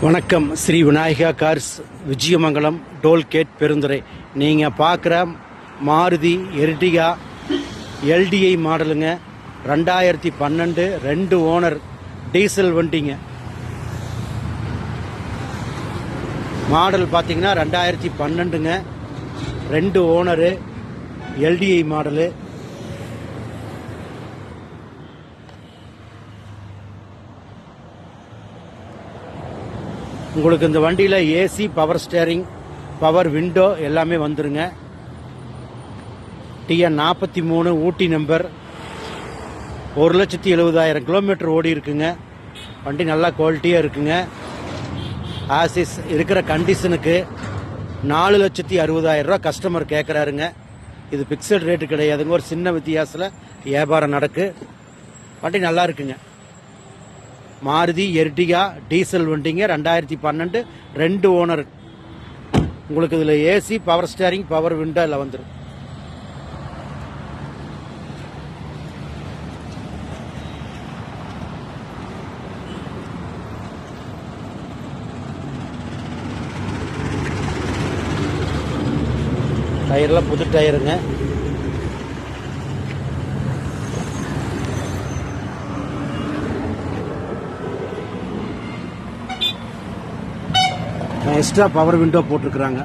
வணக்கம். Shri Vinayaka cars, Vijayamangalam, tollgate, Perundurai. நீங்கள் பார்க்குற மாருதி எர்டிகா எல்டிஐ மாடலுங்க. 2012 2 ஓனர் டீசல் வண்டிங்க. மாடல் பார்த்தீங்கன்னா 2012ங்க. 2 ஓனரு, எல்டிஐ மாடலு. உங்களுக்கு இந்த வண்டியில் AC, power steering, power window எல்லாமே வந்துருங்க. TN 43 ஊட்டி நம்பர். 1,70,000 கிலோமீட்டர் ஓடி இருக்குங்க. வண்டி நல்லா குவாலிட்டியாக இருக்குங்க. ஆசிஸ் இருக்கிற கண்டிஷனுக்கு 4,60,000 ரூபா கஸ்டமர் கேட்குறாருங்க. இது பிக்சட் ரேட்டு கிடையாதுங்க. ஒரு சின்ன வித்தியாசத்தில் வியாபாரம் நடக்கு. வண்டி நல்லா இருக்குங்க. மாருதி எர்டிகா டீசல் வண்டிங்க. 2012 2 ஓனர். உங்களுக்கு இதில் AC, power steering, power window எல்லாம் வந்துடும். டயர்லாம் புது டயருங்க. எக்ஸ்ட்ரா பவர் விண்டோ போட்டிருக்கிறாங்க.